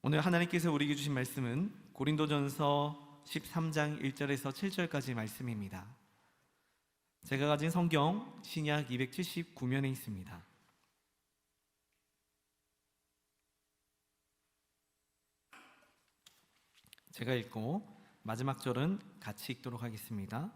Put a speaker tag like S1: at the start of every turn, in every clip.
S1: 오늘 하나님께서 우리에게 주신 말씀은 고린도전서 13장 1절에서 7절까지 말씀입니다. 제가 가진 성경 신약 279면에 있습니다. 제가 읽고 마지막 절은 같이 읽도록 하겠습니다.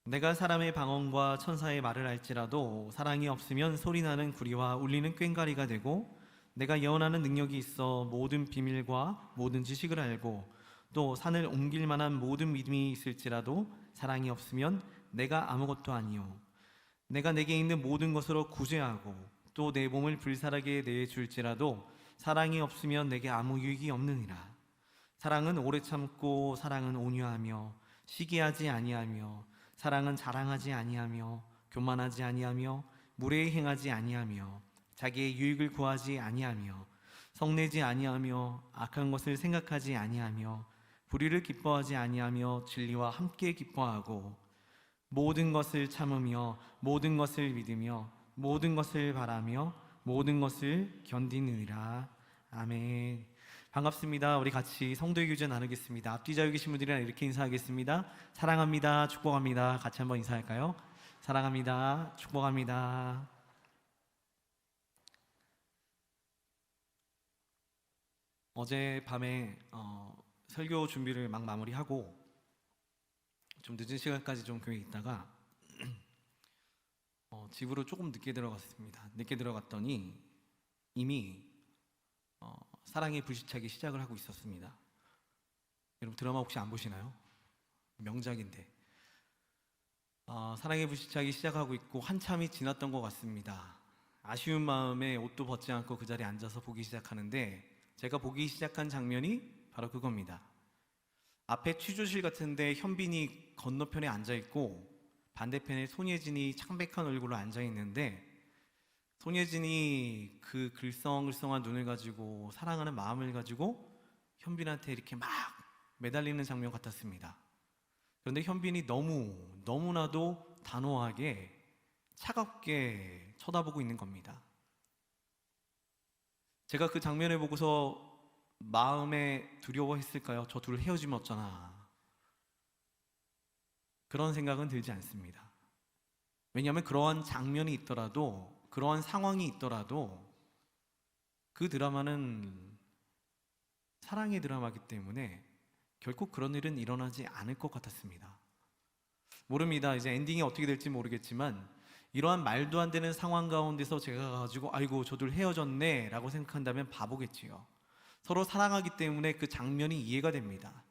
S1: 내가 사람의 방언과 천사의 말을 알지라도 사랑이 없으면 소리나는 구리와 울리는 꽹과리가 되고, 내가 예언하는 능력이 있어 모든 비밀과 모든 지식을 알고 또 산을 옮길 만한 모든 믿음이 있을지라도 사랑이 없으면 내가 아무것도 아니요, 내가 내게 있는 모든 것으로 구제하고 또 내 몸을 불살하게 내줄지라도 사랑이 없으면 내게 아무 유익이 없느니라. 사랑은 오래 참고, 사랑은 온유하며 시기하지 아니하며, 사랑은 자랑하지 아니하며 교만하지 아니하며 무례히 행하지 아니하며 자기의 유익을 구하지 아니하며 성내지 아니하며 악한 것을 생각하지 아니하며 불의를 기뻐하지 아니하며 진리와 함께 기뻐하고 모든 것을 참으며 모든 것을 믿으며 모든 것을 바라며 모든 것을 견디느니라. 아멘. 반갑습니다. 우리 같이 성도의 교제 나누겠습니다. 앞뒤 자유 계신 분들이랑 이렇게 인사하겠습니다. 사랑합니다. 축복합니다. 같이 한번 인사할까요? 사랑합니다. 축복합니다. 어젯밤에 설교 준비를 막 마무리하고 좀 늦은 시간까지 좀 교회에 있다가 집으로 조금 늦게 들어갔습니다. 늦게 들어갔더니 이미 사랑의 불시착이 시작을 하고 있었습니다. 여러분 드라마 혹시 안 보시나요? 명작인데 사랑의 불시착이 시작하고 있고 한참이 지났던 것 같습니다. 아쉬운 마음에 옷도 벗지 않고 그 자리에 앉아서 보기 시작하는데, 제가 보기 시작한 장면이 바로 그겁니다. 앞에 취조실 같은데 현빈이 건너편에 앉아있고 반대편에 손예진이 창백한 얼굴로 앉아있는데, 손예진이 그 글썽글썽한 눈을 가지고 사랑하는 마음을 가지고 현빈한테 이렇게 막 매달리는 장면 같았습니다. 그런데 현빈이 너무나도 단호하게 차갑게 쳐다보고 있는 겁니다. 제가 그 장면을 보고서 마음에 두려워했을까요? 저 둘 헤어지면 어쩌나, 그런 생각은 들지 않습니다. 왜냐하면 그러한 장면이 있더라도, 그러한 상황이 있더라도 그 드라마는 사랑의 드라마이기 때문에 결코 그런 일은 일어나지 않을 것 같았습니다. 모릅니다. 이제 엔딩이 어떻게 될지 모르겠지만 이러한 말도 안 되는 상황 가운데서 제가 가지고 아이고 저들 헤어졌네 라고 생각한다면 바보겠지요. 서로 사랑하기 때문에 그 장면이 이해가 됩니다.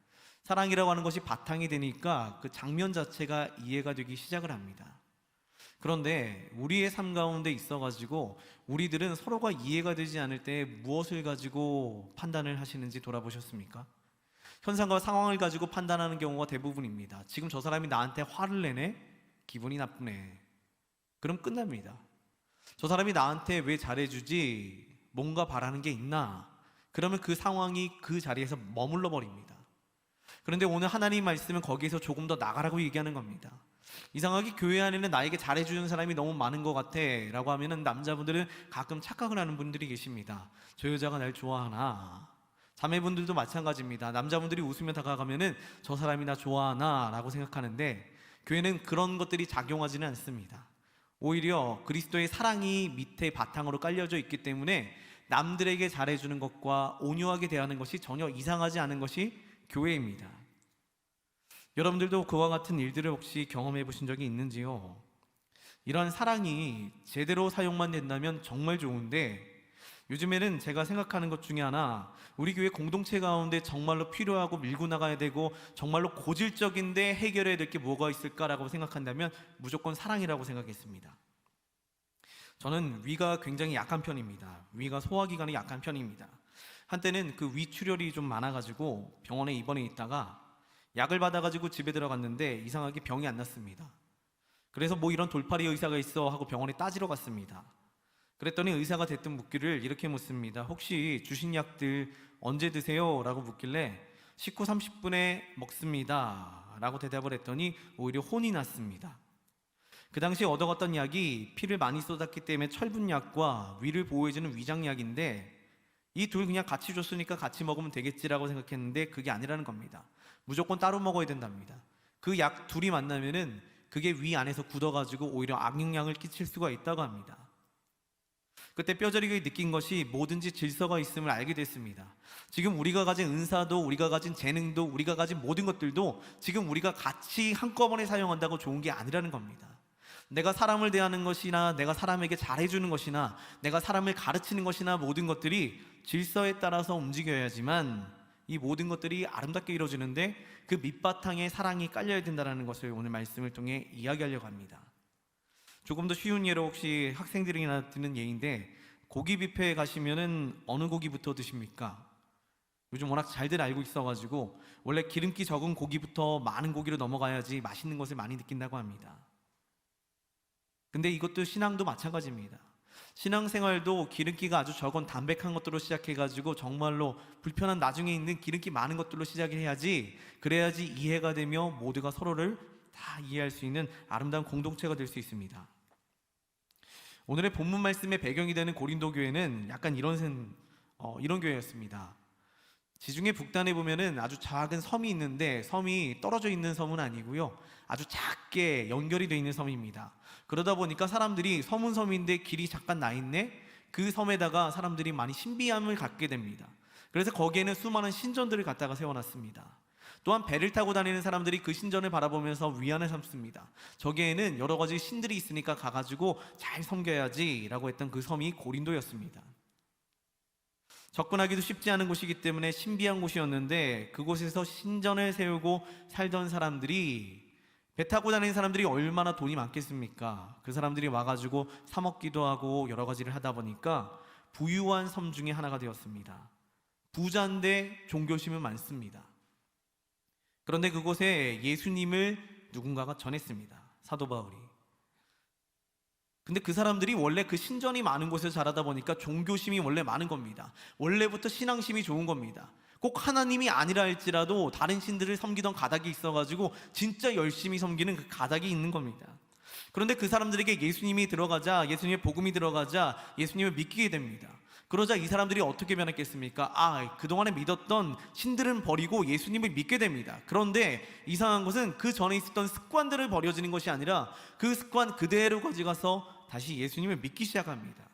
S1: 사랑이라고 하는 것이 바탕이 되니까 그 장면 자체가 이해가 되기 시작을 합니다. 그런데 우리의 삶 가운데 있어가지고 우리들은 서로가 이해가 되지 않을 때 무엇을 가지고 판단을 하시는지 돌아보셨습니까? 현상과 상황을 가지고 판단하는 경우가 대부분입니다. 지금 저 사람이 나한테 화를 내네? 기분이 나쁘네. 그럼 끝납니다. 저 사람이 나한테 왜 잘해주지? 뭔가 바라는 게 있나? 그러면 그 상황이 그 자리에서 머물러 버립니다. 그런데 오늘 하나님 말씀은 거기에서 조금 더 나가라고 얘기하는 겁니다. 이상하게 교회 안에는 나에게 잘해주는 사람이 너무 많은 것 같아 라고 하면은 남자분들은 가끔 착각을 하는 분들이 계십니다. 저 여자가 날 좋아하나? 자매분들도 마찬가지입니다. 남자분들이 웃으며 다가가면은 저 사람이 나 좋아하나? 라고 생각하는데, 교회는 그런 것들이 작용하지는 않습니다. 오히려 그리스도의 사랑이 밑에 바탕으로 깔려져 있기 때문에 남들에게 잘해주는 것과 온유하게 대하는 것이 전혀 이상하지 않은 것이 교회입니다. 여러분들도 그와 같은 일들을 혹시 경험해 보신 적이 있는지요? 이러한 사랑이 제대로 사용만 된다면 정말 좋은데, 요즘에는 제가 생각하는 것 중에 하나, 우리 교회 공동체 가운데 정말로 필요하고 밀고 나가야 되고 정말로 고질적인데 해결해야 될 게 뭐가 있을까라고 생각한다면 무조건 사랑이라고 생각했습니다. 저는 위가 굉장히 약한 편입니다. 위가 소화기관이 약한 편입니다. 한때는 그 위출혈이 좀 많아가지고 병원에 입원해 있다가 약을 받아가지고 집에 들어갔는데 이상하게 병이 안 났습니다. 그래서 뭐 이런 돌팔이 의사가 있어 하고 병원에 따지러 갔습니다. 그랬더니 의사가 대뜸 묻기를 이렇게 묻습니다. 혹시 주신 약들 언제 드세요? 라고 묻길래 식후 30분에 먹습니다 라고 대답을 했더니 오히려 혼이 났습니다. 그 당시 얻어갔던 약이 피를 많이 쏟았기 때문에 철분약과 위를 보호해주는 위장약인데, 이 둘 그냥 같이 줬으니까 같이 먹으면 되겠지라고 생각했는데 그게 아니라는 겁니다. 무조건 따로 먹어야 된답니다. 그 약 둘이 만나면은 그게 위 안에서 굳어가지고 오히려 악영향을 끼칠 수가 있다고 합니다. 그때 뼈저리게 느낀 것이 뭐든지 질서가 있음을 알게 됐습니다. 지금 우리가 가진 은사도, 우리가 가진 재능도, 우리가 가진 모든 것들도 지금 우리가 같이 한꺼번에 사용한다고 좋은 게 아니라는 겁니다. 내가 사람을 대하는 것이나 내가 사람에게 잘해주는 것이나 내가 사람을 가르치는 것이나 모든 것들이 질서에 따라서 움직여야지만 이 모든 것들이 아름답게 이루어지는데 그 밑바탕에 사랑이 깔려야 된다는 것을 오늘 말씀을 통해 이야기하려고 합니다. 조금 더 쉬운 예로 혹시 학생들이나 듣는 예인데 고기 뷔페에 가시면은 어느 고기부터 드십니까? 요즘 워낙 잘들 알고 있어가지고 원래 기름기 적은 고기부터 많은 고기로 넘어가야지 맛있는 것을 많이 느낀다고 합니다. 근데 이것도 신앙도 마찬가지입니다. 신앙생활도 기름기가 아주 적은 담백한 것들로 시작해가지고 정말로 불편한 나중에 있는 기름기 많은 것들로 시작을 해야지, 그래야지 이해가 되며 모두가 서로를 다 이해할 수 있는 아름다운 공동체가 될 수 있습니다. 오늘의 본문 말씀의 배경이 되는 고린도 교회는 약간 이런 교회였습니다. 지중해 북단에 보면은 아주 작은 섬이 있는데 섬이 떨어져 있는 섬은 아니고요, 아주 작게 연결이 되어 있는 섬입니다. 그러다 보니까 사람들이 섬은 섬인데 길이 잠깐 나 있네, 그 섬에다가 사람들이 많이 신비함을 갖게 됩니다. 그래서 거기에는 수많은 신전들을 갖다가 세워놨습니다. 또한 배를 타고 다니는 사람들이 그 신전을 바라보면서 위안을 삼습니다. 저기에는 여러 가지 신들이 있으니까 가가지고 잘 섬겨야지 라고 했던 그 섬이 고린도였습니다. 접근하기도 쉽지 않은 곳이기 때문에 신비한 곳이었는데 그곳에서 신전을 세우고 살던 사람들이, 배 타고 다니는 사람들이 얼마나 돈이 많겠습니까? 그 사람들이 와가지고 사 먹기도 하고 여러 가지를 하다 보니까 부유한 섬 중에 하나가 되었습니다. 부자인데 종교심은 많습니다. 그런데 그곳에 예수님을 누군가가 전했습니다. 사도 바울이. 근데 그 사람들이 원래 그 신전이 많은 곳에서 자라다 보니까 종교심이 원래 많은 겁니다. 원래부터 신앙심이 좋은 겁니다. 꼭 하나님이 아니라 할지라도 다른 신들을 섬기던 가닥이 있어가지고 진짜 열심히 섬기는 그 가닥이 있는 겁니다. 그런데 그 사람들에게 예수님이 들어가자, 예수님의 복음이 들어가자 예수님을 믿게 됩니다. 그러자 이 사람들이 어떻게 변했겠습니까? 그동안에 믿었던 신들은 버리고 예수님을 믿게 됩니다. 그런데 이상한 것은 그 전에 있었던 습관들을 버려지는 것이 아니라 그 습관 그대로 가져가서 다시 예수님을 믿기 시작합니다.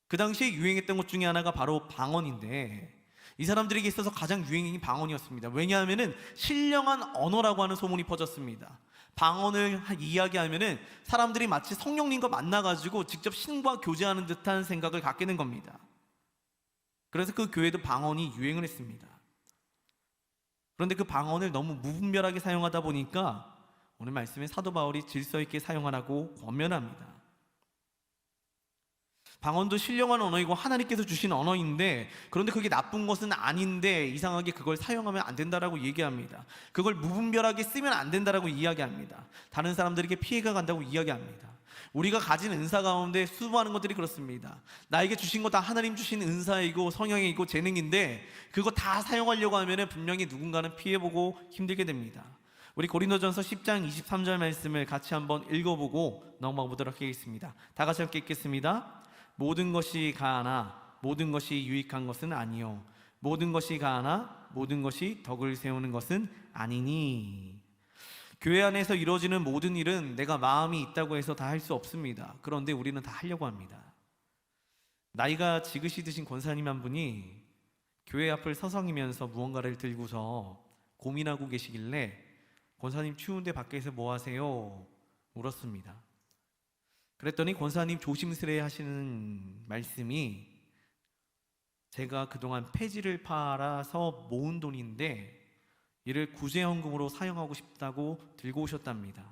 S1: 그 당시에 유행했던 것 중에 하나가 바로 방언인데 이 사람들에게 있어서 가장 유행이 방언이었습니다. 왜냐하면 신령한 언어라고 하는 소문이 퍼졌습니다. 방언을 이야기하면은 사람들이 마치 성령님과 만나가지고 직접 신과 교제하는 듯한 생각을 갖게 된 겁니다. 그래서 그 교회도 방언이 유행을 했습니다. 그런데 그 방언을 너무 무분별하게 사용하다 보니까 오늘 말씀에 사도 바울이 질서 있게 사용하라고 권면합니다. 방언도 신령한 언어이고 하나님께서 주신 언어인데, 그런데 그게 나쁜 것은 아닌데 이상하게 그걸 사용하면 안 된다라고 얘기합니다. 그걸 무분별하게 쓰면 안 된다라고 이야기합니다. 다른 사람들에게 피해가 간다고 이야기합니다. 우리가 가진 은사 가운데 수많은 것들이 그렇습니다. 나에게 주신 거 다 하나님 주신 은사이고 성령이고 재능인데 그거 다 사용하려고 하면 분명히 누군가는 피해보고 힘들게 됩니다. 우리 고린도전서 10장 23절 말씀을 같이 한번 읽어보고 넘어가 보도록 하겠습니다. 다 같이 함께 읽겠습니다. 모든 것이 가하나 모든 것이 유익한 것은 아니요, 모든 것이 가하나 모든 것이 덕을 세우는 것은 아니니. 교회 안에서 이루어지는 모든 일은 내가 마음이 있다고 해서 다 할 수 없습니다. 그런데 우리는 다 하려고 합니다. 나이가 지긋이 드신 권사님 한 분이 교회 앞을 서성이면서 무언가를 들고서 고민하고 계시길래 권사님 추운데 밖에서 뭐 하세요? 물었습니다. 그랬더니 권사님 조심스레 하시는 말씀이, 제가 그동안 폐지를 팔아서 모은 돈인데 이를 구제헌금으로 사용하고 싶다고 들고 오셨답니다.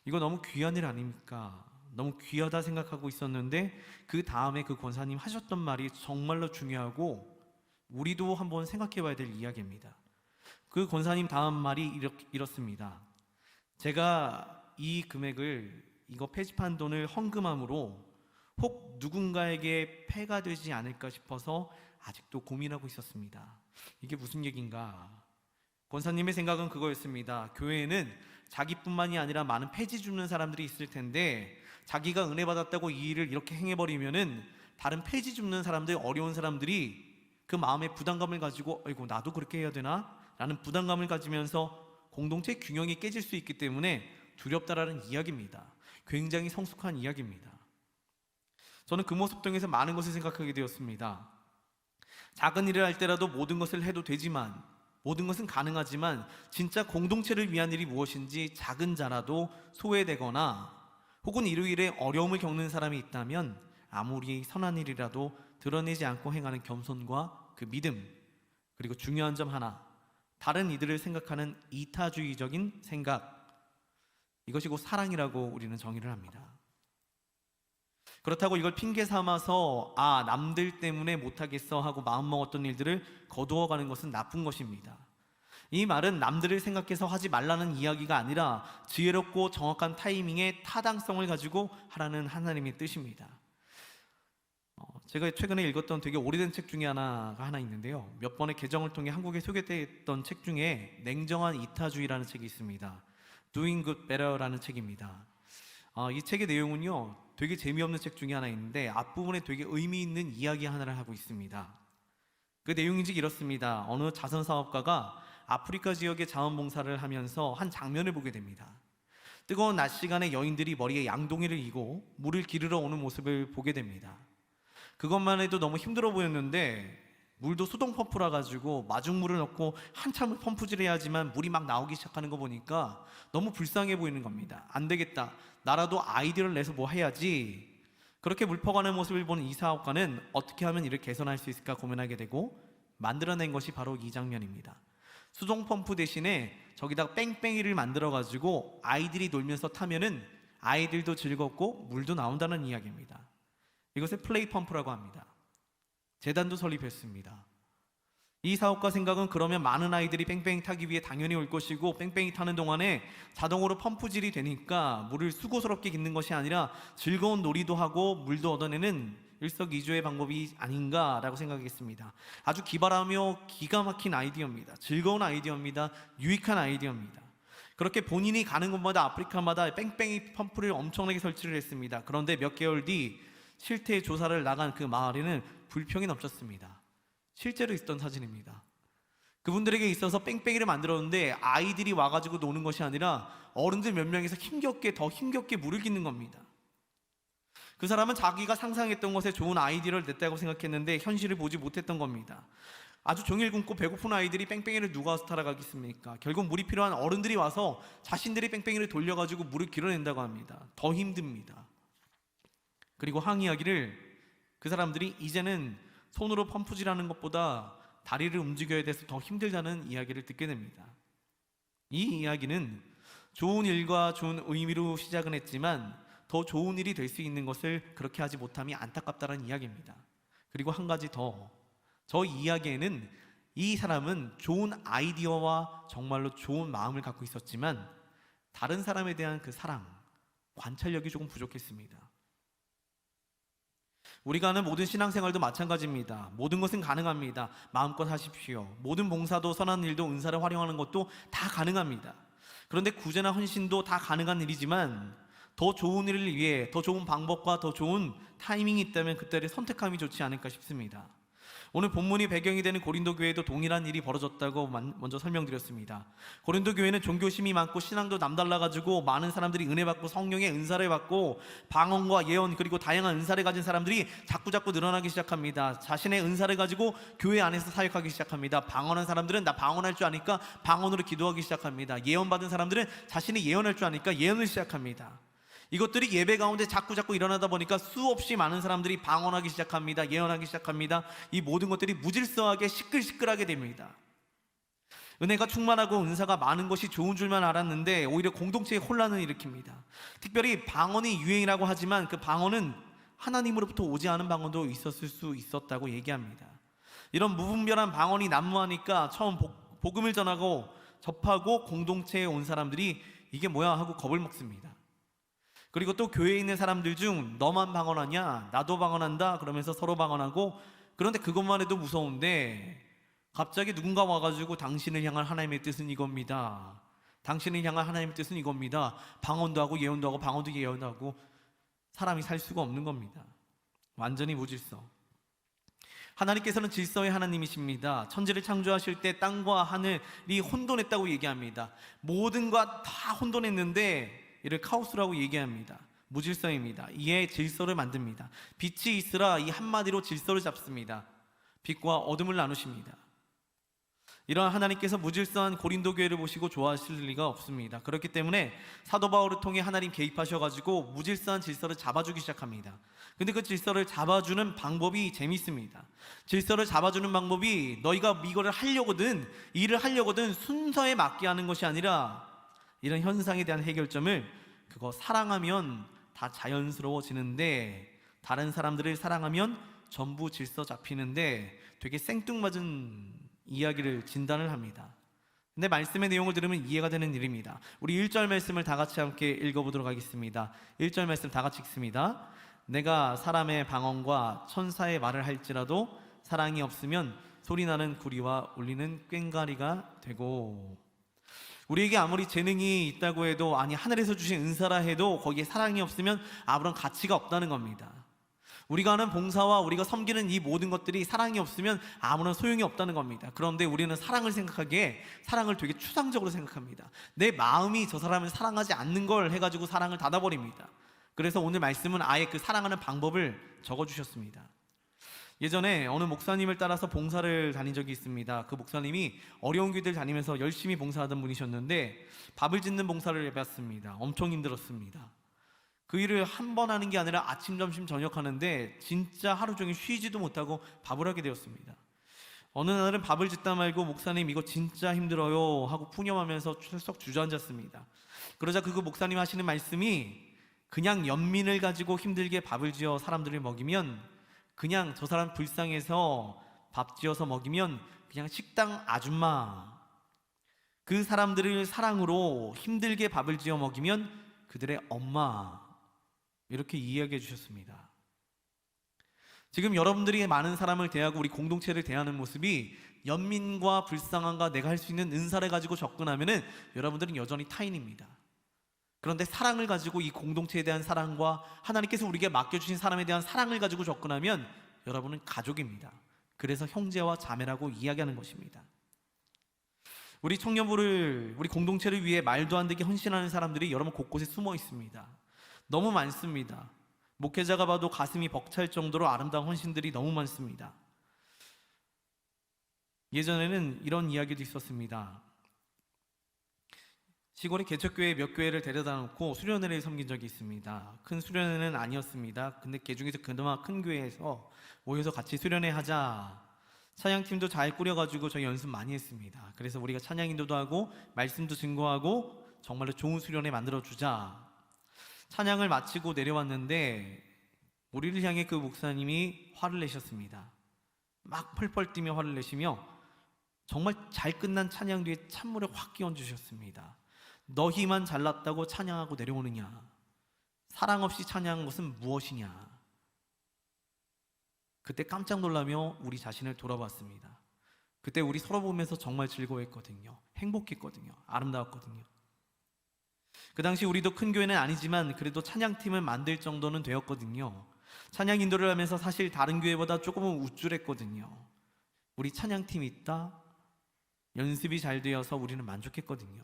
S1: 이거 너무 귀한 일 아닙니까? 너무 귀하다 생각하고 있었는데 그 다음에 그 권사님 하셨던 말이 정말로 중요하고 우리도 한번 생각해 봐야 될 이야기입니다. 그 권사님 다음 말이 이렇습니다. 제가 이 금액을, 이거 폐지판 돈을 헌금함으로 혹 누군가에게 폐가 되지 않을까 싶어서 아직도 고민하고 있었습니다. 이게 무슨 얘기인가? 권사님의 생각은 그거였습니다. 교회에는 자기뿐만이 아니라 많은 폐지 주는 사람들이 있을 텐데 자기가 은혜 받았다고 이 일을 이렇게 행해버리면은 다른 폐지 줍는 사람들, 어려운 사람들이 그 마음의 부담감을 가지고 아이고 나도 그렇게 해야 되나? 라는 부담감을 가지면서 공동체 균형이 깨질 수 있기 때문에 두렵다라는 이야기입니다. 굉장히 성숙한 이야기입니다. 저는 그 모습 통해서 많은 것을 생각하게 되었습니다. 작은 일을 할 때라도 모든 것을 해도 되지만, 모든 것은 가능하지만 진짜 공동체를 위한 일이 무엇인지 작은 자라도 소외되거나 혹은 이로 인해 어려움을 겪는 사람이 있다면 아무리 선한 일이라도 드러내지 않고 행하는 겸손과 그 믿음, 그리고 중요한 점 하나, 다른 이들을 생각하는 이타주의적인 생각, 이것이 곧 사랑이라고 우리는 정의를 합니다. 그렇다고 이걸 핑계 삼아서 남들 때문에 못하겠어 하고 마음먹었던 일들을 거두어가는 것은 나쁜 것입니다. 이 말은 남들을 생각해서 하지 말라는 이야기가 아니라 지혜롭고 정확한 타이밍의 타당성을 가지고 하라는 하나님의 뜻입니다. 제가 최근에 읽었던 되게 오래된 책 중에 하나 있는데요. 몇 번의 개정을 통해 한국에 소개됐던 책 중에 냉정한 이타주의라는 책이 있습니다. Doing Good Better라는 책입니다. 이 책의 내용은요, 되게 재미없는 책 중에 하나 있는데 앞부분에 되게 의미 있는 이야기 하나를 하고 있습니다. 그 내용인지 이렇습니다. 어느 자선사업가가 아프리카 지역에 자원봉사를 하면서 한 장면을 보게 됩니다. 뜨거운 낮 시간에 여인들이 머리에 양동이를 이고 물을 기르러 오는 모습을 보게 됩니다. 그것만 해도 너무 힘들어 보였는데 물도 수동 펌프라 가지고 마중물을 넣고 한참을 펌프질 해야지만 물이 막 나오기 시작하는 거 보니까 너무 불쌍해 보이는 겁니다. 안 되겠다, 나라도 아이디어를 내서 뭐 해야지. 그렇게 물 퍼가는 모습을 보는 이 사업가는 어떻게 하면 이를 개선할 수 있을까 고민하게 되고 만들어낸 것이 바로 이 장면입니다. 수동 펌프 대신에 저기다가 뺑뺑이를 만들어 가지고 아이들이 놀면서 타면은 아이들도 즐겁고 물도 나온다는 이야기입니다. 이것을 플레이 펌프라고 합니다. 재단도 설립했습니다. 이 사업가 생각은 그러면 많은 아이들이 뺑뺑이 타기 위해 당연히 올 것이고 뺑뺑이 타는 동안에 자동으로 펌프질이 되니까 물을 수고스럽게 깃는 것이 아니라 즐거운 놀이도 하고 물도 얻어내는 일석이조의 방법이 아닌가라고 생각했습니다. 아주 기발하며 기가 막힌 아이디어입니다. 즐거운 아이디어입니다. 유익한 아이디어입니다. 그렇게 본인이 가는 곳마다 아프리카마다 뺑뺑이 펌프를 엄청나게 설치를 했습니다. 그런데 몇 개월 뒤 실태 조사를 나간 그 마을에는 불평이 넘쳤습니다. 실제로 있던 사진입니다. 그분들에게 있어서 뺑뺑이를 만들었는데 아이들이 와가지고 노는 것이 아니라 어른들 몇 명이서 더 힘겹게 물을 깃는 겁니다. 그 사람은 자기가 상상했던 것에 좋은 아이디어를 냈다고 생각했는데 현실을 보지 못했던 겁니다. 아주 종일 굶고 배고픈 아이들이 뺑뺑이를 누가 와서 타러가겠습니까? 결국 물이 필요한 어른들이 와서 자신들이 뺑뺑이를 돌려가지고 물을 길어낸다고 합니다. 더 힘듭니다. 그리고 항의하기를 그 사람들이 이제는 손으로 펌프질하는 것보다 다리를 움직여야 돼서 더 힘들다는 이야기를 듣게 됩니다. 이 이야기는 좋은 일과 좋은 의미로 시작은 했지만 더 좋은 일이 될 수 있는 것을 그렇게 하지 못함이 안타깝다는 이야기입니다. 그리고 한 가지 더, 저 이야기에는 이 사람은 좋은 아이디어와 정말로 좋은 마음을 갖고 있었지만 다른 사람에 대한 그 사랑, 관찰력이 조금 부족했습니다. 우리가 하는 모든 신앙생활도 마찬가지입니다. 모든 것은 가능합니다. 마음껏 하십시오. 모든 봉사도 선한 일도 은사를 활용하는 것도 다 가능합니다. 그런데 구제나 헌신도 다 가능한 일이지만 더 좋은 일을 위해 더 좋은 방법과 더 좋은 타이밍이 있다면 그때를 선택함이 좋지 않을까 싶습니다. 오늘 본문이 배경이 되는 고린도 교회에도 동일한 일이 벌어졌다고 먼저 설명드렸습니다. 고린도 교회는 종교심이 많고 신앙도 남달라가지고 많은 사람들이 은혜 받고 성령의 은사를 받고 방언과 예언 그리고 다양한 은사를 가진 사람들이 자꾸자꾸 늘어나기 시작합니다. 자신의 은사를 가지고 교회 안에서 사역하기 시작합니다. 방언한 사람들은 나 방언할 줄 아니까 방언으로 기도하기 시작합니다. 예언 받은 사람들은 자신이 예언할 줄 아니까 예언을 시작합니다. 이것들이 예배 가운데 자꾸자꾸 일어나다 보니까 수없이 많은 사람들이 방언하기 시작합니다. 예언하기 시작합니다. 이 모든 것들이 무질서하게 시끌시끌하게 됩니다. 은혜가 충만하고 은사가 많은 것이 좋은 줄만 알았는데 오히려 공동체에 혼란을 일으킵니다. 특별히 방언이 유행이라고 하지만 그 방언은 하나님으로부터 오지 않은 방언도 있었을 수 있었다고 얘기합니다. 이런 무분별한 방언이 난무하니까 처음 복음을 접하고 공동체에 온 사람들이 이게 뭐야 하고 겁을 먹습니다. 그리고 또 교회에 있는 사람들 중 너만 방언하냐? 나도 방언한다? 그러면서 서로 방언하고, 그런데 그것만 해도 무서운데 갑자기 누군가 와가지고 당신을 향한 하나님의 뜻은 이겁니다. 당신을 향한 하나님의 뜻은 이겁니다. 방언도 하고 예언도 하고 방언도 예언도 하고 사람이 살 수가 없는 겁니다. 완전히 무질서. 하나님께서는 질서의 하나님이십니다. 천지를 창조하실 때 땅과 하늘이 혼돈했다고 얘기합니다. 모든 것 다 혼돈했는데 이를 카오스라고 얘기합니다. 무질서입니다. 이에 질서를 만듭니다. 빛이 있으라, 이 한마디로 질서를 잡습니다. 빛과 어둠을 나누십니다. 이러한 하나님께서 무질서한 고린도 교회를 보시고 좋아하실 리가 없습니다. 그렇기 때문에 사도 바울을 통해 하나님 개입하셔가지고 무질서한 질서를 잡아주기 시작합니다. 근데 그 질서를 잡아주는 방법이 재밌습니다. 질서를 잡아주는 방법이 너희가 이거를 하려거든, 일을 하려거든 순서에 맞게 하는 것이 아니라 이런 현상에 대한 해결점을 그거 사랑하면 다 자연스러워지는데, 다른 사람들을 사랑하면 전부 질서 잡히는데 되게 생뚱맞은 이야기를 진단을 합니다. 근데 말씀의 내용을 들으면 이해가 되는 일입니다. 우리 1절 말씀을 다 같이 함께 읽어보도록 하겠습니다. 1절 말씀 다 같이 읽습니다. 내가 사람의 방언과 천사의 말을 할지라도 사랑이 없으면 소리나는 구리와 울리는 꽹과리가 되고, 우리에게 아무리 재능이 있다고 해도, 아니 하늘에서 주신 은사라 해도 거기에 사랑이 없으면 아무런 가치가 없다는 겁니다. 우리가 하는 봉사와 우리가 섬기는 이 모든 것들이 사랑이 없으면 아무런 소용이 없다는 겁니다. 그런데 우리는 사랑을 생각하기에 사랑을 되게 추상적으로 생각합니다. 내 마음이 저 사람을 사랑하지 않는 걸 해가지고 사랑을 닫아버립니다. 그래서 오늘 말씀은 아예 그 사랑하는 방법을 적어주셨습니다. 예전에 어느 목사님을 따라서 봉사를 다닌 적이 있습니다. 그 목사님이 어려운 교회들 다니면서 열심히 봉사하던 분이셨는데 밥을 짓는 봉사를 해봤습니다. 엄청 힘들었습니다. 그 일을 한 번 하는 게 아니라 아침, 점심, 저녁 하는데 진짜 하루 종일 쉬지도 못하고 밥을 하게 되었습니다. 어느 날은 밥을 짓다 말고 목사님 이거 진짜 힘들어요 하고 푸념하면서 출석 주저앉았습니다. 그러자 그 목사님 하시는 말씀이, 그냥 연민을 가지고 힘들게 밥을 지어 사람들을 먹이면, 그냥 저 사람 불쌍해서 밥 지어서 먹이면 그냥 식당 아줌마, 그 사람들을 사랑으로 힘들게 밥을 지어 먹이면 그들의 엄마, 이렇게 이야기해 주셨습니다. 지금 여러분들이 많은 사람을 대하고 우리 공동체를 대하는 모습이 연민과 불쌍함과 내가 할 수 있는 은사를 가지고 접근하면은 여러분들은 여전히 타인입니다. 그런데 사랑을 가지고, 이 공동체에 대한 사랑과 하나님께서 우리에게 맡겨주신 사람에 대한 사랑을 가지고 접근하면 여러분은 가족입니다. 그래서 형제와 자매라고 이야기하는 것입니다. 우리 청년부를, 우리 공동체를 위해 말도 안 되게 헌신하는 사람들이 여러분 곳곳에 숨어 있습니다. 너무 많습니다. 목회자가 봐도 가슴이 벅찰 정도로 아름다운 헌신들이 너무 많습니다. 예전에는 이런 이야기도 있었습니다. 시골의 개척교회 몇 교회를 데려다 놓고 수련회를 섬긴 적이 있습니다. 큰 수련회는 아니었습니다. 근데 그 중에서 그나마 큰 교회에서 모여서 같이 수련회 하자, 찬양팀도 잘 꾸려가지고 저희 연습 많이 했습니다. 그래서 우리가 찬양 인도도 하고 말씀도 증거하고 정말로 좋은 수련회 만들어주자. 찬양을 마치고 내려왔는데 우리를 향해 그 목사님이 화를 내셨습니다. 막 펄펄 뛰며 화를 내시며 정말 잘 끝난 찬양 뒤에 찬물을 확 끼얹으셨습니다. 너희만 잘났다고 찬양하고 내려오느냐? 사랑 없이 찬양한 것은 무엇이냐? 그때 깜짝 놀라며 우리 자신을 돌아봤습니다. 그때 우리 서로 보면서 정말 즐거워했거든요. 행복했거든요. 아름다웠거든요. 그 당시 우리도 큰 교회는 아니지만 그래도 찬양팀을 만들 정도는 되었거든요. 찬양 인도를 하면서 사실 다른 교회보다 조금은 우쭐했거든요. 우리 찬양팀 있다, 연습이 잘 되어서 우리는 만족했거든요.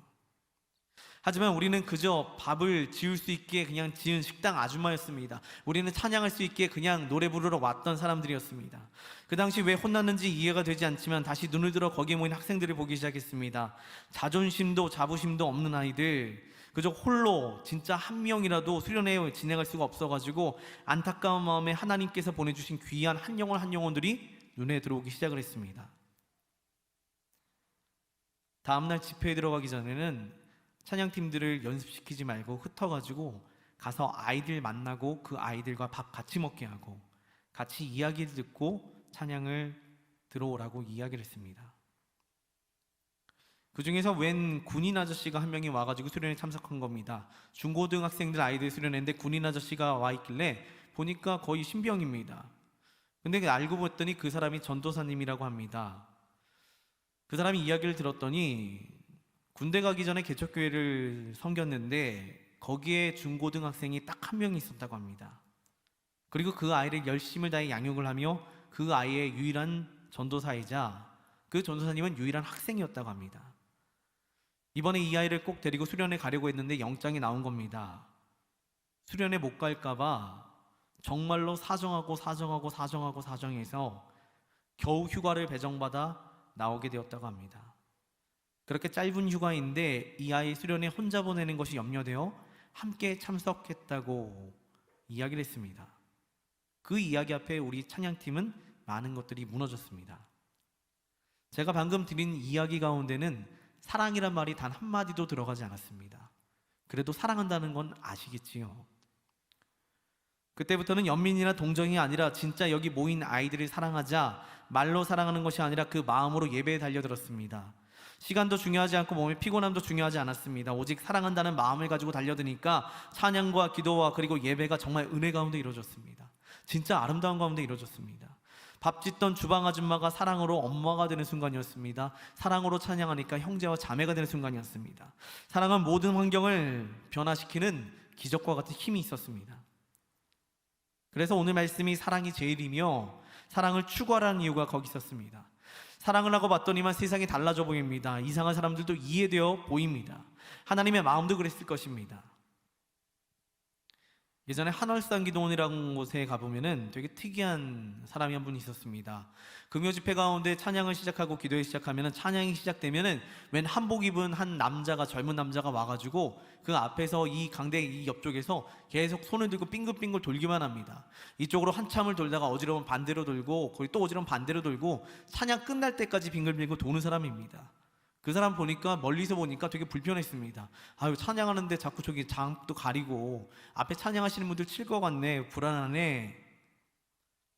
S1: 하지만 우리는 그저 밥을 지을 수 있게 그냥 지은 식당 아줌마였습니다. 우리는 찬양할 수 있게 그냥 노래 부르러 왔던 사람들이었습니다. 그 당시 왜 혼났는지 이해가 되지 않지만 다시 눈을 들어 거기에 모인 학생들을 보기 시작했습니다. 자존심도 자부심도 없는 아이들, 그저 홀로 진짜 한 명이라도 수련회 진행할 수가 없어가지고 안타까운 마음에 하나님께서 보내주신 귀한 한 영혼 한 영혼들이 눈에 들어오기 시작을 했습니다. 다음날 집회에 들어가기 전에는 찬양팀들을 연습시키지 말고 흩어가지고 가서 아이들 만나고 그 아이들과 밥 같이 먹게 하고 같이 이야기를 듣고 찬양을 들어오라고 이야기를 했습니다. 그 중에서 웬 군인 아저씨가 한 명이 와가지고 수련회에 참석한 겁니다. 중고등학생들 아이들 수련회인데 군인 아저씨가 와 있길래 보니까 거의 신병입니다. 근데 알고 봤더니 그 사람이 전도사님이라고 합니다. 그 사람이 이야기를 들었더니 군대 가기 전에 개척교회를 섬겼는데 거기에 중고등학생이 딱 한 명이 있었다고 합니다. 그리고 그 아이를 열심을 다해 양육을 하며 그 아이의 유일한 전도사이자 그 전도사님은 유일한 학생이었다고 합니다. 이번에 이 아이를 꼭 데리고 수련회 가려고 했는데 영장이 나온 겁니다. 수련회 못 갈까봐 정말로 사정해서 겨우 휴가를 배정받아 나오게 되었다고 합니다. 그렇게 짧은 휴가인데 이 아이 수련회 혼자 보내는 것이 염려되어 함께 참석했다고 이야기를 했습니다. 그 이야기 앞에 우리 찬양팀은 많은 것들이 무너졌습니다. 제가 방금 드린 이야기 가운데는 사랑이란 말이 단 한마디도 들어가지 않았습니다. 그래도 사랑한다는 건 아시겠지요? 그때부터는 연민이나 동정이 아니라 진짜 여기 모인 아이들을 사랑하자, 말로 사랑하는 것이 아니라 그 마음으로 예배에 달려들었습니다. 시간도 중요하지 않고 몸의 피곤함도 중요하지 않았습니다. 오직 사랑한다는 마음을 가지고 달려드니까 찬양과 기도와 그리고 예배가 정말 은혜 가운데 이루어졌습니다. 진짜 아름다운 가운데 이루어졌습니다. 밥 짓던 주방 아줌마가 사랑으로 엄마가 되는 순간이었습니다. 사랑으로 찬양하니까 형제와 자매가 되는 순간이었습니다. 사랑은 모든 환경을 변화시키는 기적과 같은 힘이 있었습니다. 그래서 오늘 말씀이 사랑이 제일이며 사랑을 추구하라는 이유가 거기 있었습니다. 사랑을 하고 봤더니만 세상이 달라져 보입니다. 이상한 사람들도 이해되어 보입니다. 하나님의 마음도 그랬을 것입니다. 예전에 한월산기도원이라는 곳에 가보면은 되게 특이한 사람이 한 분 있었습니다. 금요 집회 가운데 찬양을 시작하고 기도를 시작하면은 찬양이 시작되면은 웬 한복 입은 한 남자가, 젊은 남자가 와가지고 그 앞에서 이 강대 이 옆쪽에서 계속 손을 들고 빙글빙글 돌기만 합니다. 이쪽으로 한참을 돌다가 어지러우면 반대로 돌고, 거기 또 어지러우면 반대로 돌고, 찬양 끝날 때까지 빙글빙글 도는 사람입니다. 그 사람 보니까, 멀리서 보니까 되게 불편했습니다. 아유, 찬양하는데 자꾸 저기 장도 가리고 앞에 찬양하시는 분들 칠 것 같네, 불안하네.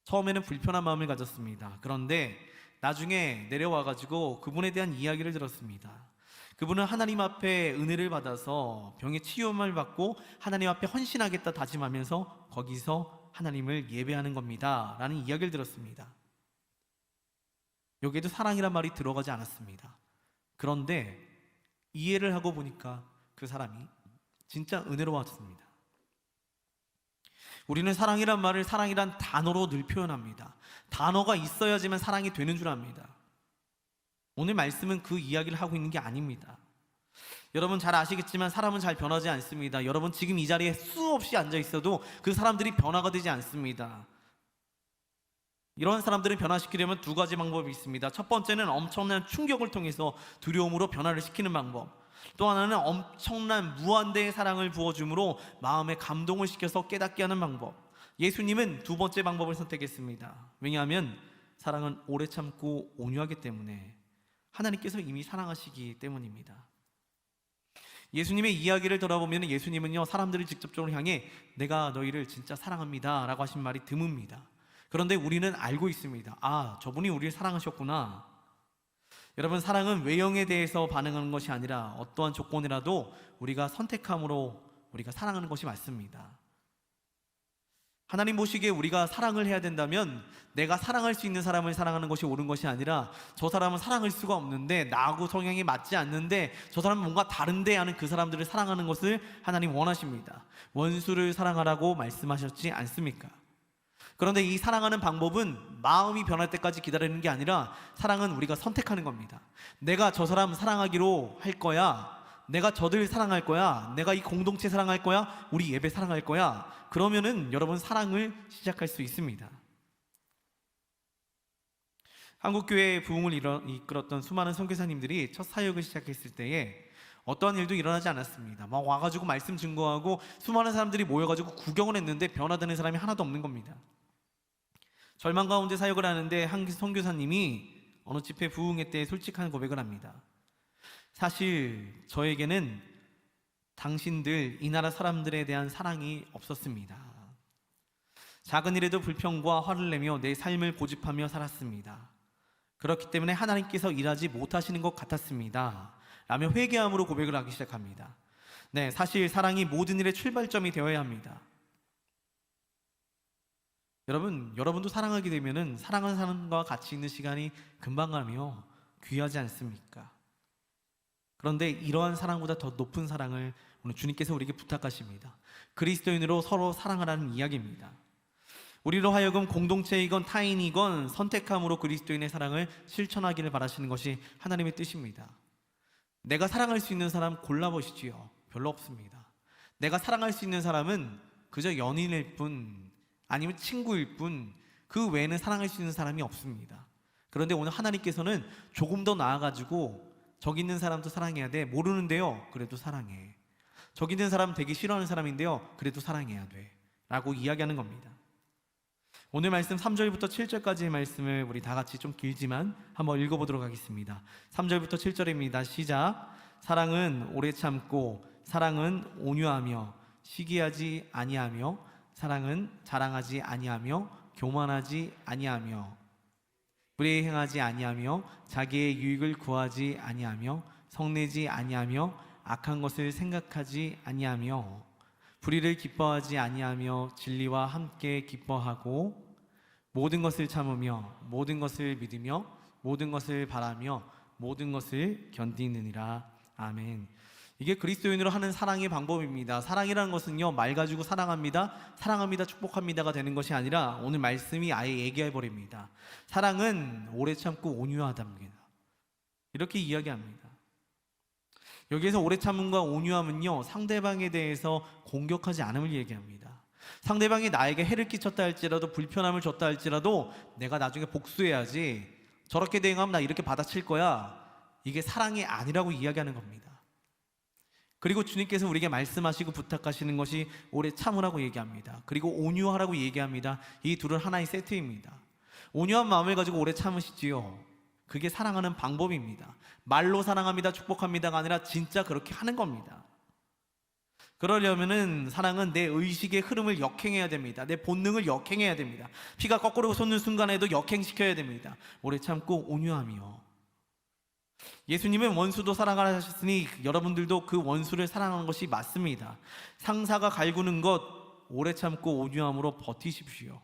S1: 처음에는 불편한 마음을 가졌습니다. 그런데 나중에 내려와가지고 그분에 대한 이야기를 들었습니다. 그분은 하나님 앞에 은혜를 받아서 병의 치유함을 받고 하나님 앞에 헌신하겠다 다짐하면서 거기서 하나님을 예배하는 겁니다 라는 이야기를 들었습니다. 여기에도 사랑이란 말이 들어가지 않았습니다. 그런데 이해를 하고 보니까 그 사람이 진짜 은혜로웠습니다. 우리는 사랑이란 말을 사랑이란 단어로 늘 표현합니다. 단어가 있어야지만 사랑이 되는 줄 압니다. 오늘 말씀은 그 이야기를 하고 있는 게 아닙니다. 여러분 잘 아시겠지만 사람은 잘 변하지 않습니다. 여러분 지금 이 자리에 수없이 앉아 있어도 그 사람들이 변화가 되지 않습니다. 이런 사람들을 변화시키려면 두 가지 방법이 있습니다. 첫 번째는 엄청난 충격을 통해서 두려움으로 변화를 시키는 방법. 또 하나는 엄청난 무한대의 사랑을 부어줌으로 마음에 감동을 시켜서 깨닫게 하는 방법. 예수님은 두 번째 방법을 선택했습니다. 왜냐하면 사랑은 오래 참고 온유하기 때문에, 하나님께서 이미 사랑하시기 때문입니다. 예수님의 이야기를 들어보면 예수님은요, 사람들을 직접적으로 향해 내가 너희를 진짜 사랑합니다 라고 하신 말이 드뭅니다. 그런데 우리는 알고 있습니다. 아, 저분이 우리를 사랑하셨구나. 여러분, 사랑은 외형에 대해서 반응하는 것이 아니라 어떠한 조건이라도 우리가 선택함으로 우리가 사랑하는 것이 맞습니다. 하나님 보시기에 우리가 사랑을 해야 된다면 내가 사랑할 수 있는 사람을 사랑하는 것이 옳은 것이 아니라 저 사람은 사랑할 수가 없는데, 나하고 성향이 맞지 않는데 저 사람은 뭔가 다른데 하는 그 사람들을 사랑하는 것을 하나님 원하십니다. 원수를 사랑하라고 말씀하셨지 않습니까? 그런데 이 사랑하는 방법은 마음이 변할 때까지 기다리는 게 아니라 사랑은 우리가 선택하는 겁니다. 내가 저 사람 사랑하기로 할 거야, 내가 저들 사랑할 거야, 내가 이 공동체 사랑할 거야, 우리 예배 사랑할 거야. 그러면은 여러분 사랑을 시작할 수 있습니다. 한국교회의 부흥을 이끌었던 수많은 선교사님들이 첫 사역을 시작했을 때에 어떠한 일도 일어나지 않았습니다. 막 와가지고 말씀 증거하고 수많은 사람들이 모여가지고 구경을 했는데 변화되는 사람이 하나도 없는 겁니다. 절망 가운데 사역을 하는데 한 선교사님이 어느 집회 부흥회 때 솔직한 고백을 합니다. 사실 저에게는 당신들 이 나라 사람들에 대한 사랑이 없었습니다. 작은 일에도 불평과 화를 내며 내 삶을 고집하며 살았습니다. 그렇기 때문에 하나님께서 일하지 못하시는 것 같았습니다 라며 회개함으로 고백을 하기 시작합니다. 네, 사실 사랑이 모든 일의 출발점이 되어야 합니다. 여러분도 사랑하게 되면은 사랑하는 사람과 같이 있는 시간이 금방 가며 귀하지 않습니까? 그런데 이러한 사랑보다 더 높은 사랑을 오늘 주님께서 우리에게 부탁하십니다. 그리스도인으로 서로 사랑하라는 이야기입니다. 우리로 하여금 공동체이건 타인이건 선택함으로 그리스도인의 사랑을 실천하기를 바라시는 것이 하나님의 뜻입니다. 내가 사랑할 수 있는 사람 골라보시지요. 별로 없습니다. 내가 사랑할 수 있는 사람은 그저 연인일 뿐, 아니면 친구일 뿐, 그 외에는 사랑할 수 있는 사람이 없습니다. 그런데 오늘 하나님께서는 조금 더 나아가지고 저기 있는 사람도 사랑해야 돼. 모르는데요, 그래도 사랑해. 저기 있는 사람 되게 싫어하는 사람인데요, 그래도 사랑해야 돼 라고 이야기하는 겁니다. 오늘 말씀 3절부터 7절까지의 말씀을 우리 다 같이 좀 길지만 한번 읽어보도록 하겠습니다. 3절부터 7절입니다. 시작. 사랑은 오래 참고, 사랑은 온유하며, 시기하지 아니하며, 사랑은 자랑하지 아니하며, 교만하지 아니하며, 불의에 행하지 아니하며, 자기의 유익을 구하지 아니하며, 성내지 아니하며, 악한 것을 생각하지 아니하며, 불의를 기뻐하지 아니하며, 진리와 함께 기뻐하고, 모든 것을 참으며, 모든 것을 믿으며, 모든 것을 바라며, 모든 것을 견디느니라. 아멘. 이게 그리스도인으로 하는 사랑의 방법입니다. 사랑이라는 것은요, 말 가지고 사랑합니다, 사랑합니다, 축복합니다가 되는 것이 아니라 오늘 말씀이 아예 얘기해 버립니다. 사랑은 오래 참고 온유하답니다. 이렇게 이야기합니다. 여기에서 오래 참음과 온유함은요, 상대방에 대해서 공격하지 않음을 얘기합니다. 상대방이 나에게 해를 끼쳤다 할지라도, 불편함을 줬다 할지라도 내가 나중에 복수해야지, 저렇게 대응하면 나 이렇게 받아칠 거야, 이게 사랑이 아니라고 이야기하는 겁니다. 그리고 주님께서 우리에게 말씀하시고 부탁하시는 것이 오래 참으라고 얘기합니다. 그리고 온유하라고 얘기합니다. 이 둘은 하나의 세트입니다. 온유한 마음을 가지고 오래 참으시지요. 그게 사랑하는 방법입니다. 말로 사랑합니다, 축복합니다가 아니라 진짜 그렇게 하는 겁니다. 그러려면은 사랑은 내 의식의 흐름을 역행해야 됩니다. 내 본능을 역행해야 됩니다. 피가 거꾸로 솟는 순간에도 역행시켜야 됩니다. 오래 참고 온유하며. 예수님은 원수도 사랑하라 하셨으니 여러분들도 그 원수를 사랑하는 것이 맞습니다. 상사가 갈구는 것 오래 참고 온유함으로 버티십시오.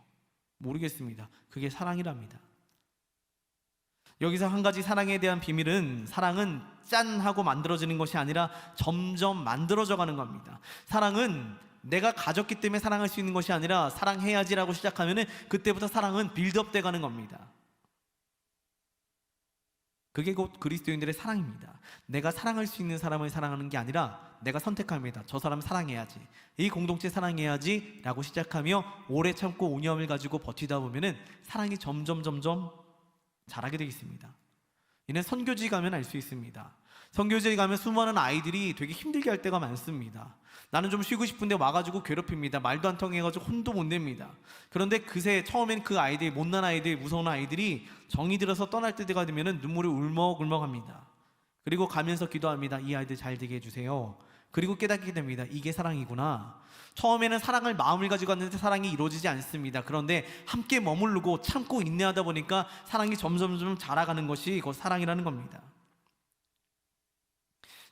S1: 모르겠습니다. 그게 사랑이랍니다. 여기서 한 가지 사랑에 대한 비밀은, 사랑은 짠 하고 만들어지는 것이 아니라 점점 만들어져 가는 겁니다. 사랑은 내가 가졌기 때문에 사랑할 수 있는 것이 아니라 사랑해야지라고 시작하면 그때부터 사랑은 빌드업 돼 가는 겁니다. 그게 곧 그리스도인들의 사랑입니다. 내가 사랑할 수 있는 사람을 사랑하는 게 아니라 내가 선택합니다. 저 사람 사랑해야지, 이 공동체 사랑해야지 라고 시작하며 오래 참고 온유함을 가지고 버티다 보면은 사랑이 점점 자라게 되겠습니다. 이는 선교지 가면 알 수 있습니다. 선교지에 가면 수많은 아이들이 되게 힘들게 할 때가 많습니다. 나는 좀 쉬고 싶은데 와가지고 괴롭힙니다. 말도 안 통해가지고 혼도 못 냅니다. 그런데 그새 처음엔 그 아이들, 못난 아이들, 무서운 아이들이 정이 들어서 떠날 때가 되면 눈물이 울먹울먹합니다. 그리고 가면서 기도합니다. 이 아이들 잘 되게 해주세요. 그리고 깨닫게 됩니다. 이게 사랑이구나. 처음에는 사랑을 마음을 가지고 왔는데 사랑이 이루어지지 않습니다. 그런데 함께 머무르고 참고 인내하다 보니까 사랑이 점점 자라가는 것이 곧 사랑이라는 겁니다.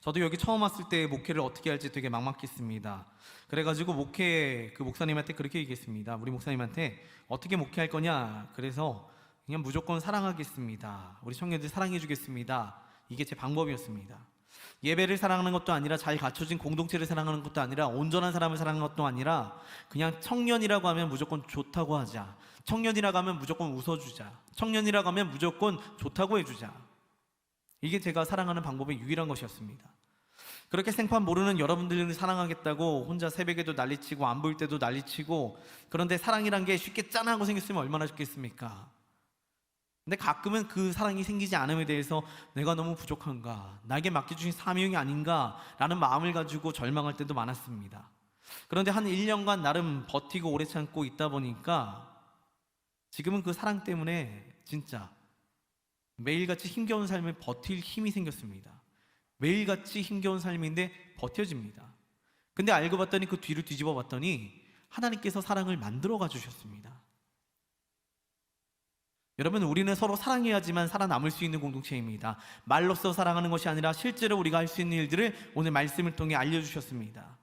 S1: 저도 여기 처음 왔을 때 목회를 어떻게 할지 되게 막막했습니다. 그래가지고 그 목사님한테 그렇게 얘기했습니다. 우리 목사님한테 어떻게 목회할 거냐, 그래서 그냥 무조건 사랑하겠습니다, 우리 청년들 사랑해 주겠습니다, 이게 제 방법이었습니다. 예배를 사랑하는 것도 아니라 잘 갖춰진 공동체를 사랑하는 것도 아니라 온전한 사람을 사랑하는 것도 아니라 그냥 청년이라고 하면 무조건 좋다고 하자, 청년이라고 하면 무조건 웃어주자, 청년이라고 하면 무조건 좋다고 해주자, 이게 제가 사랑하는 방법의 유일한 것이었습니다. 그렇게 생판 모르는 여러분들을 사랑하겠다고 혼자 새벽에도 난리치고 안 보일 때도 난리치고, 그런데 사랑이란 게 쉽게 짠하고 생겼으면 얼마나 좋겠습니까? 근데 가끔은 그 사랑이 생기지 않음에 대해서 내가 너무 부족한가, 나에게 맡겨주신 사명이 아닌가 라는 마음을 가지고 절망할 때도 많았습니다. 그런데 한 1년간 나름 버티고 오래 참고 있다 보니까 지금은 그 사랑 때문에 진짜 매일같이 힘겨운 삶을 버틸 힘이 생겼습니다. 매일같이 힘겨운 삶인데 버텨집니다. 근데 알고 봤더니 그 뒤를 뒤집어 봤더니 하나님께서 사랑을 만들어가 주셨습니다. 여러분, 우리는 서로 사랑해야지만 살아남을 수 있는 공동체입니다. 말로써 사랑하는 것이 아니라 실제로 우리가 할 수 있는 일들을 오늘 말씀을 통해 알려주셨습니다.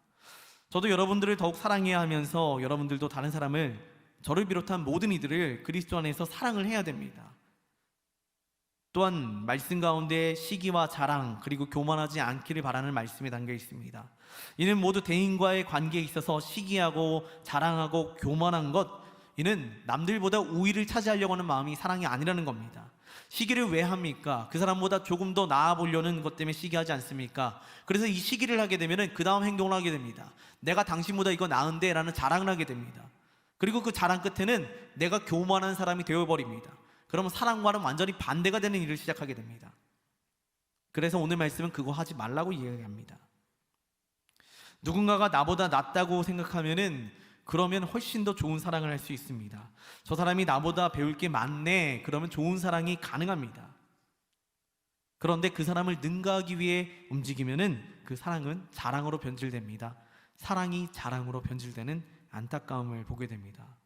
S1: 저도 여러분들을 더욱 사랑해야 하면서 여러분들도 다른 사람을, 저를 비롯한 모든 이들을 그리스도 안에서 사랑을 해야 됩니다. 또한 말씀 가운데 시기와 자랑 그리고 교만하지 않기를 바라는 말씀이 담겨 있습니다. 이는 모두 대인과의 관계에 있어서 시기하고 자랑하고 교만한 것, 이는 남들보다 우위를 차지하려고 하는 마음이 사랑이 아니라는 겁니다. 시기를 왜 합니까? 그 사람보다 조금 더 나아 보려는 것 때문에 시기하지 않습니까? 그래서 이 시기를 하게 되면 그 다음 행동을 하게 됩니다. 내가 당신보다 이거 나은데 라는 자랑을 하게 됩니다. 그리고 그 자랑 끝에는 내가 교만한 사람이 되어버립니다. 그러면 사랑과는 완전히 반대가 되는 일을 시작하게 됩니다. 그래서 오늘 말씀은 그거 하지 말라고 이야기합니다. 누군가가 나보다 낫다고 생각하면은 그러면 훨씬 더 좋은 사랑을 할 수 있습니다. 저 사람이 나보다 배울 게 많네. 그러면 좋은 사랑이 가능합니다. 그런데 그 사람을 능가하기 위해 움직이면은 그 사랑은 자랑으로 변질됩니다. 사랑이 자랑으로 변질되는 안타까움을 보게 됩니다.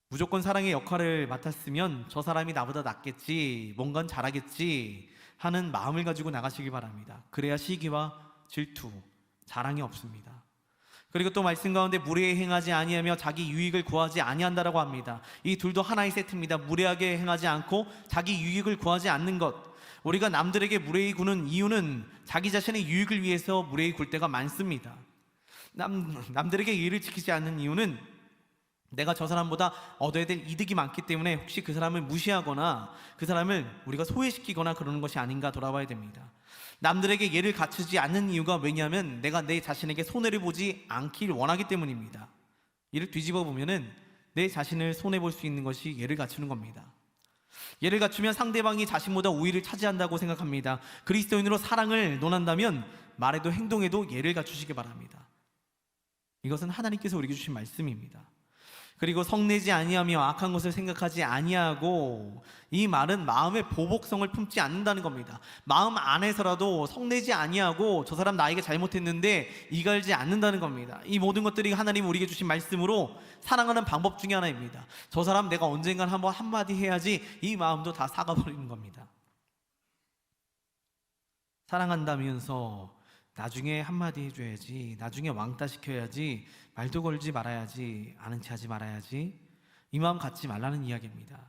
S1: 무조건 사랑의 역할을 맡았으면 저 사람이 나보다 낫겠지, 뭔가 잘하겠지 하는 마음을 가지고 나가시기 바랍니다. 그래야 시기와 질투, 자랑이 없습니다. 그리고 또 말씀 가운데 무례히 행하지 아니하며 자기 유익을 구하지 아니한다라고 합니다. 이 둘도 하나의 세트입니다. 무례하게 행하지 않고 자기 유익을 구하지 않는 것. 우리가 남들에게 무례히 구는 이유는 자기 자신의 유익을 위해서 무례히 굴 때가 많습니다. 남들에게 예의를 지키지 않는 이유는 내가 저 사람보다 얻어야 될 이득이 많기 때문에 혹시 그 사람을 무시하거나 그 사람을 우리가 소외시키거나 그러는 것이 아닌가 돌아봐야 됩니다. 남들에게 예를 갖추지 않는 이유가 왜냐하면 내가 내 자신에게 손해를 보지 않길 원하기 때문입니다. 이를 뒤집어 보면은 내 자신을 손해볼 수 있는 것이 예를 갖추는 겁니다. 예를 갖추면 상대방이 자신보다 우위를 차지한다고 생각합니다. 그리스도인으로 사랑을 논한다면 말에도 행동에도 예를 갖추시기 바랍니다. 이것은 하나님께서 우리에게 주신 말씀입니다. 그리고 성내지 아니하며 악한 것을 생각하지 아니하고, 이 말은 마음의 보복성을 품지 않는다는 겁니다. 마음 안에서라도 성내지 아니하고 저 사람 나에게 잘못했는데 이갈지 않는다는 겁니다. 이 모든 것들이 하나님 우리에게 주신 말씀으로 사랑하는 방법 중에 하나입니다. 저 사람 내가 언젠간 한번 한마디 해야지, 이 마음도 다 사가버리는 겁니다. 사랑한다면서 나중에 한마디 해줘야지, 나중에 왕따 시켜야지, 말도 걸지 말아야지, 아는 체 하지 말아야지, 이 마음 갖지 말라는 이야기입니다.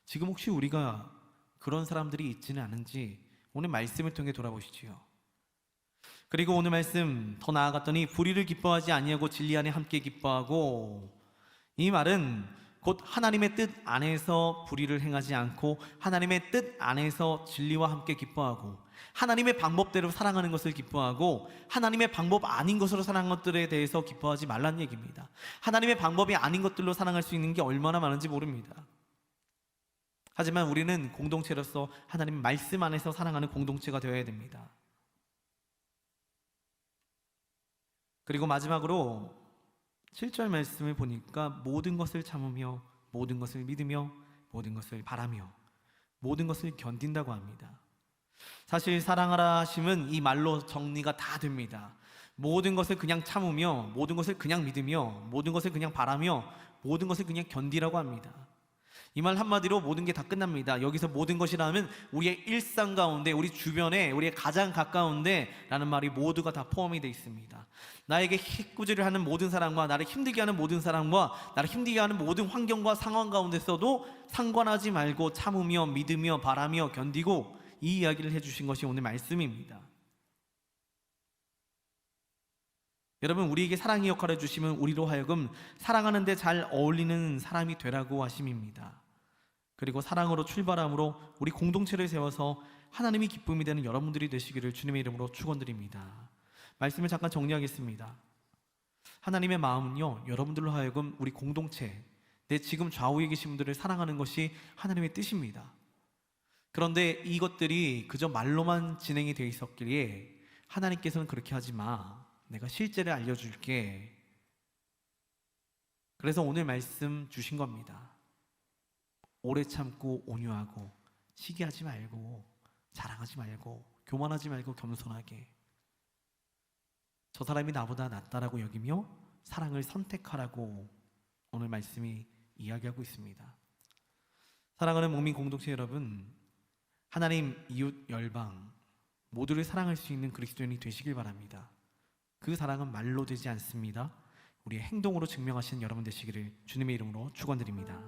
S1: 지금 혹시 우리가 그런 사람들이 있지는 않은지 오늘 말씀을 통해 돌아보시지요. 그리고 오늘 말씀 더 나아갔더니 불의를 기뻐하지 아니하고 진리 안에 함께 기뻐하고, 이 말은 곧 하나님의 뜻 안에서 불의를 행하지 않고 하나님의 뜻 안에서 진리와 함께 기뻐하고, 하나님의 방법대로 사랑하는 것을 기뻐하고 하나님의 방법 아닌 것으로 사랑하는 것들에 대해서 기뻐하지 말란 얘기입니다. 하나님의 방법이 아닌 것들로 사랑할 수 있는 게 얼마나 많은지 모릅니다. 하지만 우리는 공동체로서 하나님 말씀 안에서 사랑하는 공동체가 되어야 됩니다. 그리고 마지막으로 7절 말씀을 보니까 모든 것을 참으며 모든 것을 믿으며 모든 것을 바라며 모든 것을 견딘다고 합니다. 사실 사랑하라 하심은 이 말로 정리가 다 됩니다. 모든 것을 그냥 참으며 모든 것을 그냥 믿으며 모든 것을 그냥 바라며 모든 것을 그냥 견디라고 합니다. 이 말 한마디로 모든 게 다 끝납니다. 여기서 모든 것이라면 우리의 일상 가운데, 우리 주변에, 우리의 가장 가까운데 라는 말이 모두가 다 포함이 되어 있습니다. 나에게 해꾸지를 하는 모든 사람과 나를 힘들게 하는 모든 사람과 나를 힘들게 하는 모든 환경과 상황 가운데서도 상관하지 말고 참으며 믿으며 바라며 견디고, 이 이야기를 해주신 것이 오늘 말씀입니다. 여러분, 우리에게 사랑의 역할을 해주시면 우리로 하여금 사랑하는 데 잘 어울리는 사람이 되라고 하심입니다. 그리고 사랑으로 출발함으로 우리 공동체를 세워서 하나님이 기쁨이 되는 여러분들이 되시기를 주님의 이름으로 축원드립니다. 말씀을 잠깐 정리하겠습니다. 하나님의 마음은요, 여러분들로 하여금 우리 공동체, 내 지금 좌우에 계신 분들을 사랑하는 것이 하나님의 뜻입니다. 그런데 이것들이 그저 말로만 진행이 되어 있었기에 하나님께서는 그렇게 하지 마, 내가 실제를 알려줄게. 그래서 오늘 말씀 주신 겁니다. 오래 참고 온유하고 시기하지 말고 자랑하지 말고 교만하지 말고 겸손하게, 저 사람이 나보다 낫다라고 여기며 사랑을 선택하라고 오늘 말씀이 이야기하고 있습니다. 사랑하는 목민 공동체 여러분, 하나님, 이웃, 열방 모두를 사랑할 수 있는 그리스도인이 되시길 바랍니다. 그 사랑은 말로 되지 않습니다. 우리의 행동으로 증명하시는 여러분 되시기를 주님의 이름으로 축원드립니다.